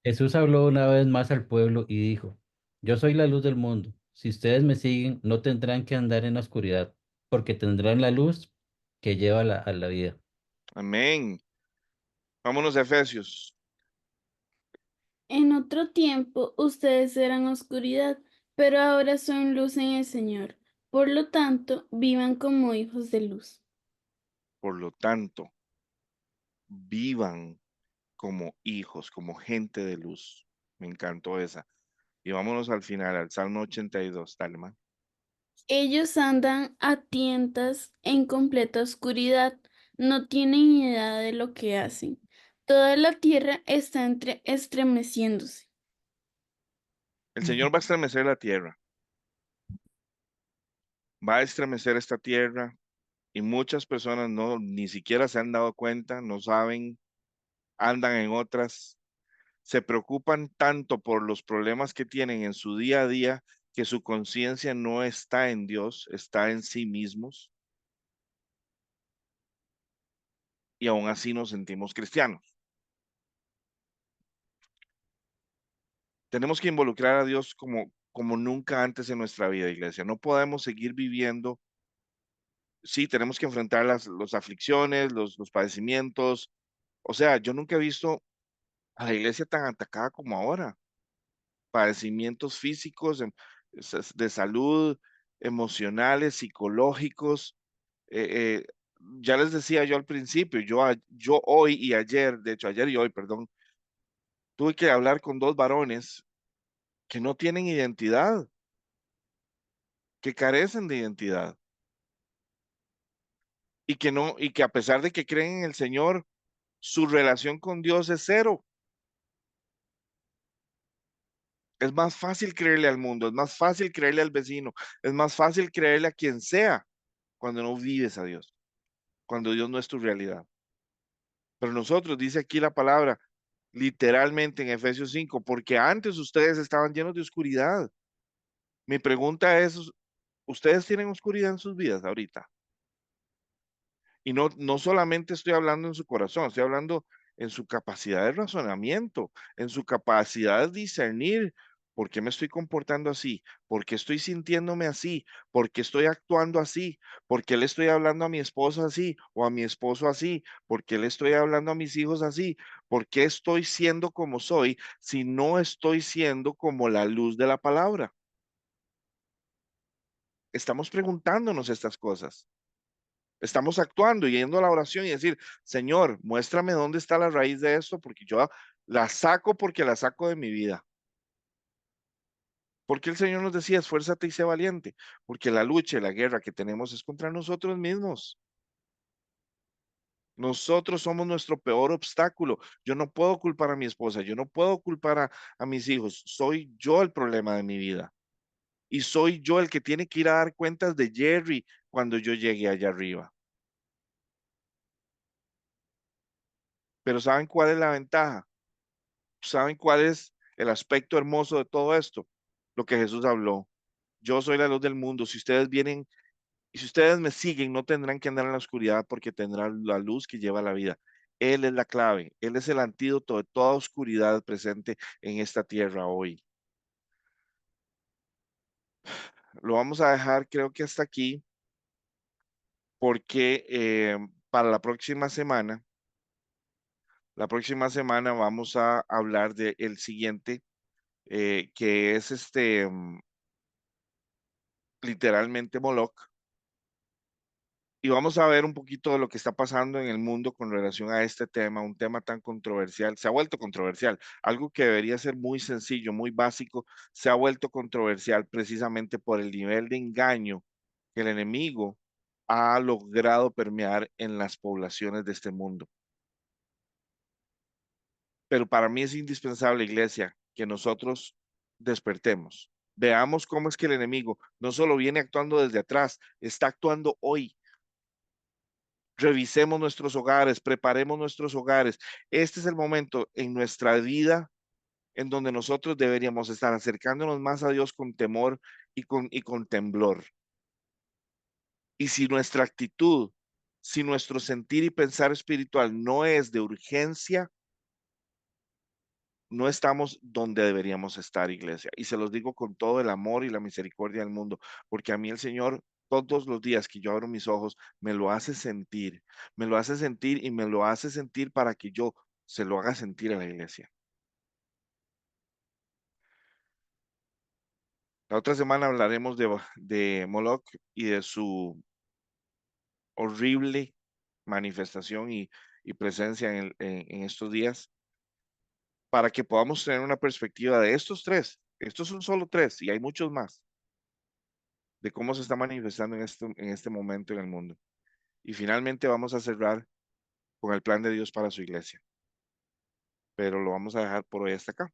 Jesús habló una vez más al pueblo y dijo, yo soy la luz del mundo. Si ustedes me siguen, no tendrán que andar en la oscuridad, porque tendrán la luz que lleva a la vida. Amén. Vámonos a Efesios. En otro tiempo ustedes eran oscuridad, pero ahora son luz en el Señor. Por lo tanto, vivan como hijos de luz. Por lo tanto, vivan como hijos, como gente de luz. Me encantó esa. Y vámonos al final, al Salmo 82, Talma. Ellos andan a tientas en completa oscuridad, no tienen idea de lo que hacen. Toda la tierra está estremeciéndose. El Señor va a estremecer la tierra. Va a estremecer esta tierra y muchas personas no, ni siquiera se han dado cuenta, no saben, andan en otras, se preocupan tanto por los problemas que tienen en su día a día que su conciencia no está en Dios, está en sí mismos y aún así nos sentimos cristianos. Tenemos que involucrar a Dios como nunca antes en nuestra vida, iglesia. No podemos seguir viviendo. Sí, tenemos que enfrentar las aflicciones, los padecimientos. O sea, yo nunca he visto a la iglesia tan atacada como ahora. Padecimientos físicos, de salud, emocionales, psicológicos. Eh, eh, ya les decía yo al principio, yo hoy y ayer, de hecho ayer y hoy, perdón, tuve que hablar con dos varones que no tienen identidad, que carecen de identidad y que no, y que a pesar de que creen en el Señor, su relación con Dios es cero. Es más fácil creerle al mundo, es más fácil creerle al vecino, es más fácil creerle a quien sea cuando no vives a Dios, cuando Dios no es tu realidad. Pero nosotros, dice aquí la palabra, literalmente en Efesios 5, porque antes ustedes estaban llenos de oscuridad. Mi pregunta es, ¿ustedes tienen oscuridad en sus vidas ahorita? Y no solamente estoy hablando en su corazón, estoy hablando en su capacidad de razonamiento, en su capacidad de discernir por qué me estoy comportando así, por qué estoy sintiéndome así, por qué estoy actuando así, por qué le estoy hablando a mi esposa así o a mi esposo así, por qué le estoy hablando a mis hijos así, por qué estoy siendo como soy si no estoy siendo como la luz de la palabra. Estamos preguntándonos estas cosas. Estamos actuando y yendo a la oración y decir, Señor, muéstrame dónde está la raíz de esto, porque yo la saco porque la saco de mi vida. Porque el Señor nos decía, esfuérzate y sé valiente, porque la lucha y la guerra que tenemos es contra nosotros mismos. Nosotros somos nuestro peor obstáculo. Yo no puedo culpar a mi esposa, yo no puedo culpar a mis hijos. Soy yo el problema de mi vida. Y soy yo el que tiene que ir a dar cuentas de Jerry cuando yo llegue allá arriba. Pero ¿saben cuál es la ventaja? ¿Saben cuál es el aspecto hermoso de todo esto? Lo que Jesús habló. Yo soy la luz del mundo. Si ustedes vienen y si ustedes me siguen, no tendrán que andar en la oscuridad porque tendrán la luz que lleva la vida. Él es la clave. Él es el antídoto de toda oscuridad presente en esta tierra hoy. Lo vamos a dejar, creo que hasta aquí, porque para la próxima semana vamos a hablar de el siguiente, que es literalmente Moloch. Y vamos a ver un poquito de lo que está pasando en el mundo con relación a este tema, un tema tan controversial. Se ha vuelto controversial. Algo que debería ser muy sencillo, muy básico, se ha vuelto controversial precisamente por el nivel de engaño que el enemigo ha logrado permear en las poblaciones de este mundo. Pero para mí es indispensable, iglesia, que nosotros despertemos. Veamos cómo es que el enemigo no solo viene actuando desde atrás, está actuando hoy. Revisemos nuestros hogares, preparemos nuestros hogares. Este es el momento en nuestra vida en donde nosotros deberíamos estar acercándonos más a Dios con temor y con temblor. Y si nuestra actitud, si nuestro sentir y pensar espiritual no es de urgencia, no estamos donde deberíamos estar, iglesia. Y se los digo con todo el amor y la misericordia del mundo, porque a mí el Señor, todos los días que yo abro mis ojos, me lo hace sentir y me lo hace sentir para que yo se lo haga sentir a la iglesia. La otra semana hablaremos de Moloch y de su horrible manifestación y presencia en estos días, para que podamos tener una perspectiva de estos tres. Estos son solo tres y hay muchos más, de cómo se está manifestando en este momento en el mundo. Y finalmente vamos a cerrar con el plan de Dios para su iglesia. Pero lo vamos a dejar por hoy hasta acá.